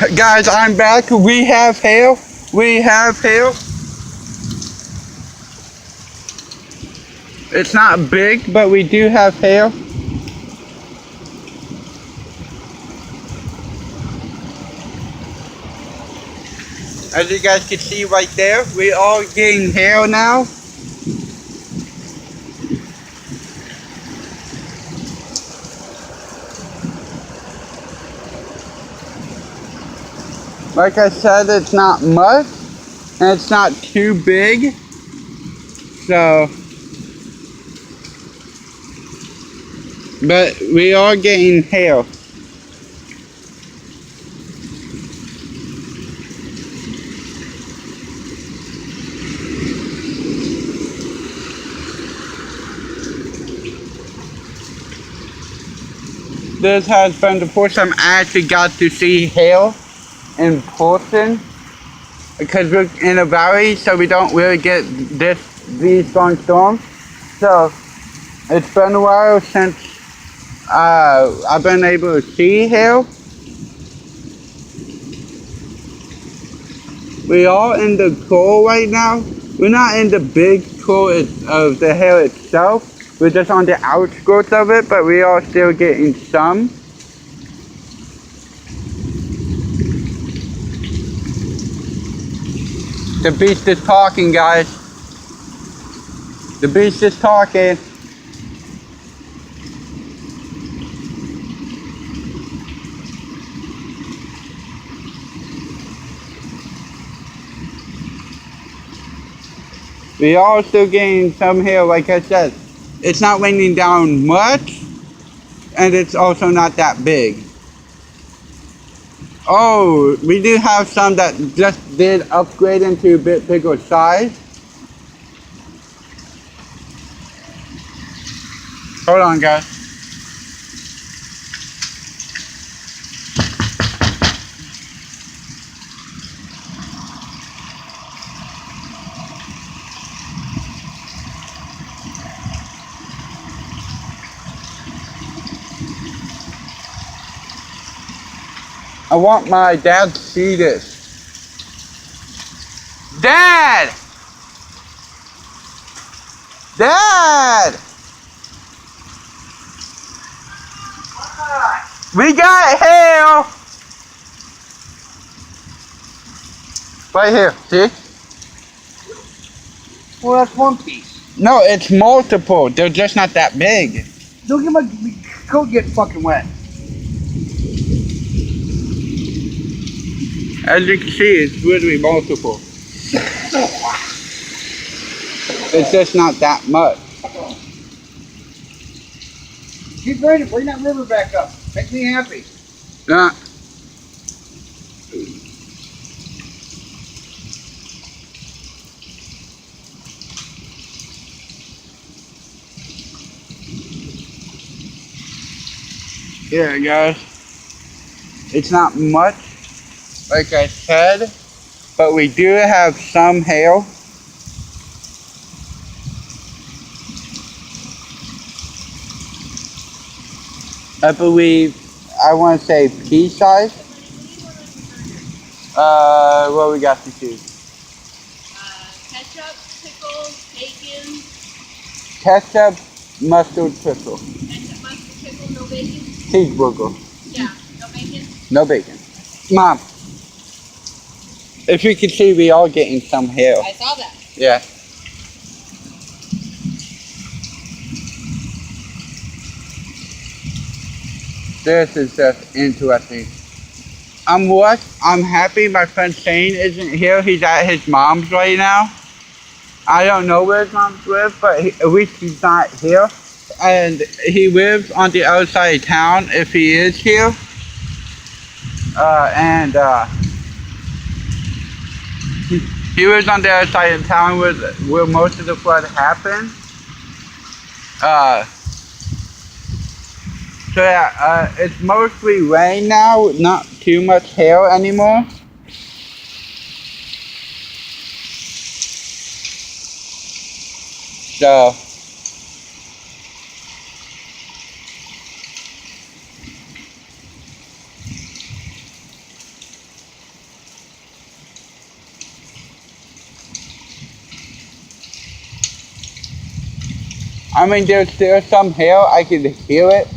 Guys, I'm back. We have hail. We have hail. It's not big, but we do have hail. As you guys can see right there, we are getting hail now. Like I said, it's not much, and it's not too big. So, but we are getting hail. This has been the first time I actually got to see hail in person, because we're in a valley, so we don't really get these strong storms. So it's been a while since I've been able to see hail. We are in the cold right now. We're not in the big cold of the hail itself. We're just on the outskirts of it, but we are still getting some. The beast is talking, guys. The beast is talking. We are still getting some hail, like I said. It's not raining down much, and it's also not that big. Oh, we do have some that just did upgrade into a bit bigger size. Hold on, guys. I want my dad to see this. Dad! Dad! We got hail! Right here, see? Well, that's one piece. No, it's multiple. They're just not that big. Don't get my coat get fucking wet. As you can see, it's literally multiple. It's just not that much. Keep raining. Bring that river back up. Make me happy. Yeah, guys. It's not much, like I said, but we do have some hail. I believe, I want to say pea size. What we got to choose? Ketchup, pickles, bacon. Ketchup, mustard, pickle. Ketchup, mustard, pickle, no bacon? Cheeseburger. Yeah, no bacon? No bacon. Mom, if you can see, we are getting some hail. I saw that. Yeah. This is just interesting. I'm happy my friend Shane isn't here. He's at his mom's right now. I don't know where his mom's live, but at least he's not here. And he lives on the other side of town if he is here. He lives on the other side of town where most of the flood happened. So yeah, it's mostly rain now, not too much hail anymore. So I mean, there's still some hail. I can hear it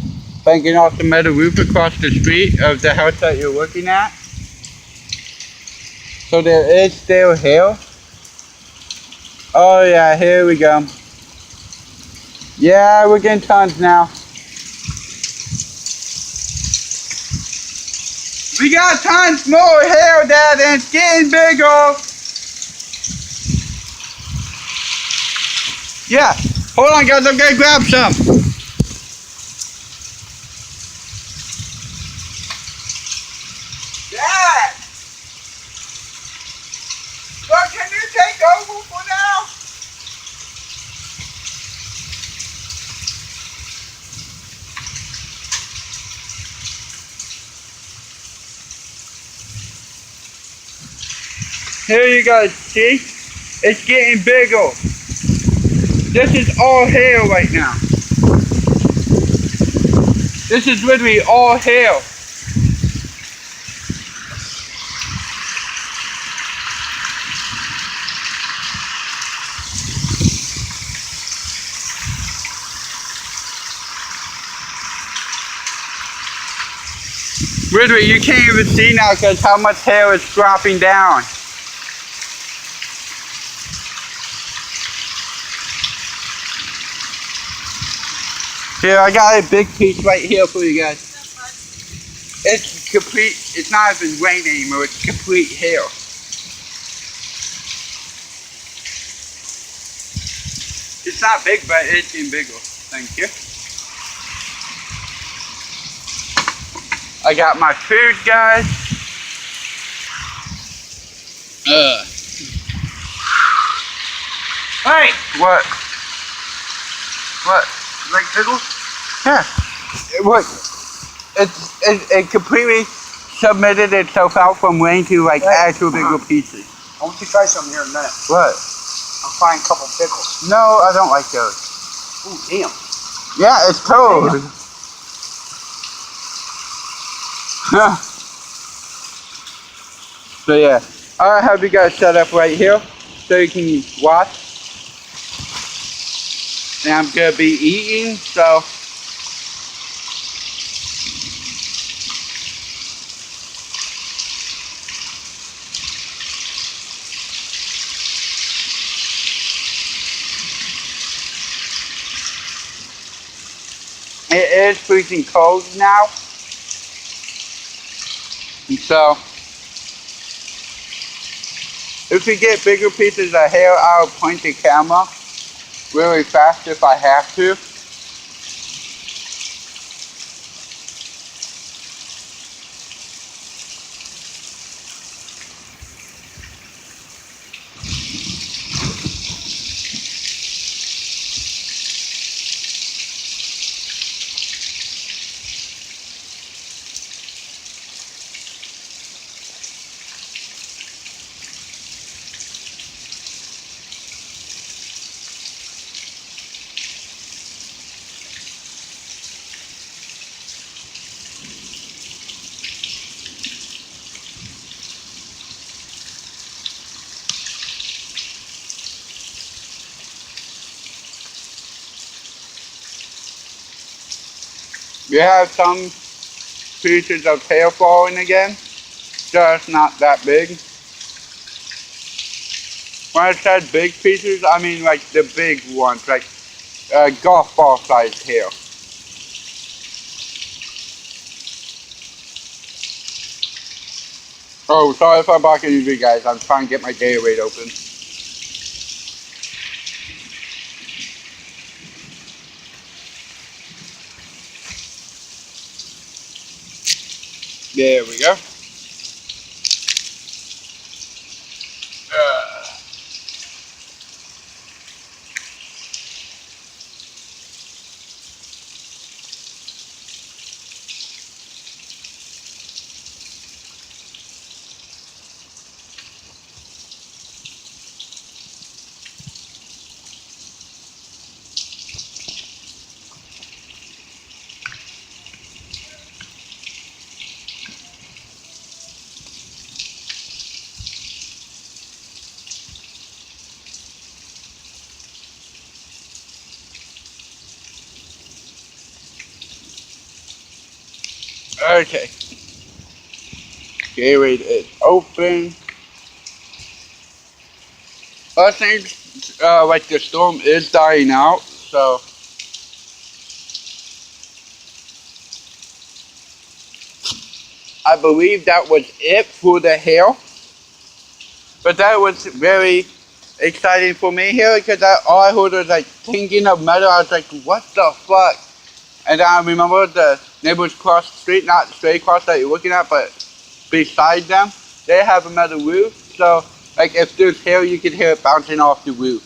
banging off the metal roof across the street of the house that you're looking at. So there is still hail. Oh yeah, here we go. Yeah, we're getting tons now. We got tons more hail, Dad, and it's getting bigger. Yeah, hold on guys, I'm gonna grab some. Dad! Well, can you take over for now? Here you guys, see? It's getting bigger. This is all hail right now. This is literally all hail. Literally, you can't even see now because how much hail is dropping down. Here, I got a big piece right here for you guys. It's complete, it's not even rain anymore, it's complete hail. It's not big, but it's getting bigger. Thank you. I got my food, guys. Hey! What? What? Like pickles? Yeah. What? It completely submitted itself out from rain to like actual bigger pieces. I want you to try something here in a minute. What? I'll find a couple pickles. No, I don't like those. Ooh, damn. Yeah, it's cold. So yeah, I have you guys set up right here so you can watch. And I'm gonna be eating, so. It is freezing cold now. And so, if we get bigger pieces of hail, I'll point the camera really fast if I have to. We have some pieces of hail falling again, just not that big. When I said big pieces, I mean like the big ones, like golf ball sized hail. Oh, sorry if I'm barking at you guys. I'm trying to get my Gatorade open. There we go. Okay. Gatorade is open. I think like the storm is dying out, so I believe that was it for the hail. But that was very exciting for me here because all I heard was like tinging of metal. I was like, what the fuck? And I remember the neighbors across the street, not straight across that you're looking at, but beside them, they have a metal roof. So like if there's hail, you can hear it bouncing off the roof.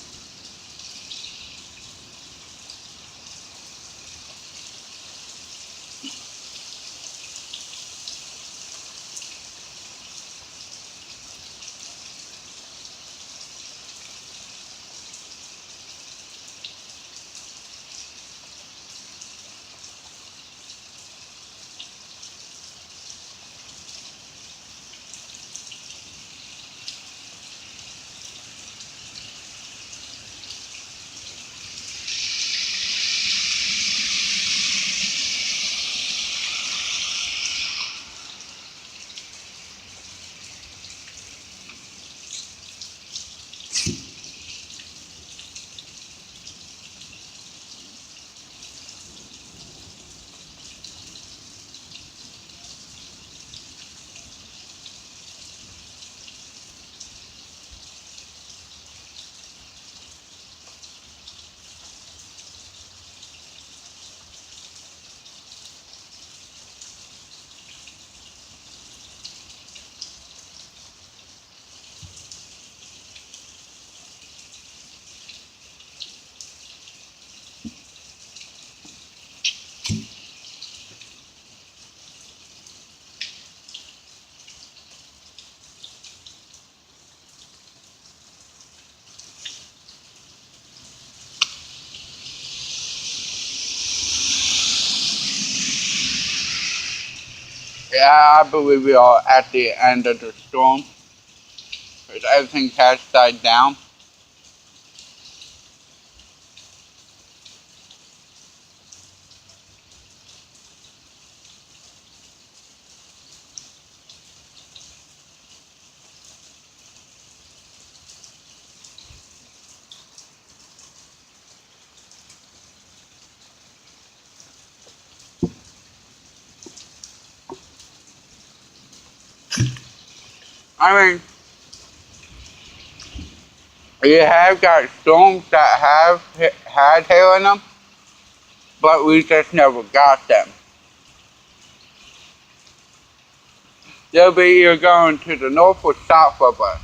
Yeah, I believe we are at the end of the storm. Because everything has died down. I mean, you have got storms that have had hail in them, but we just never got them. They'll be either going to the north or south of us.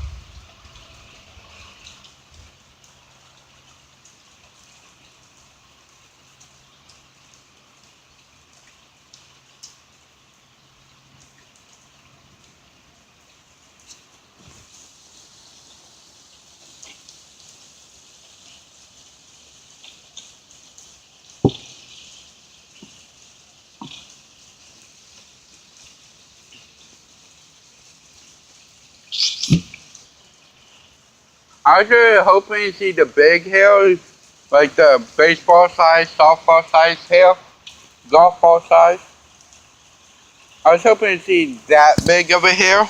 I was really hoping to see the big hail, like the baseball size, softball size hail, golf ball size. I was hoping to see that big of a hail.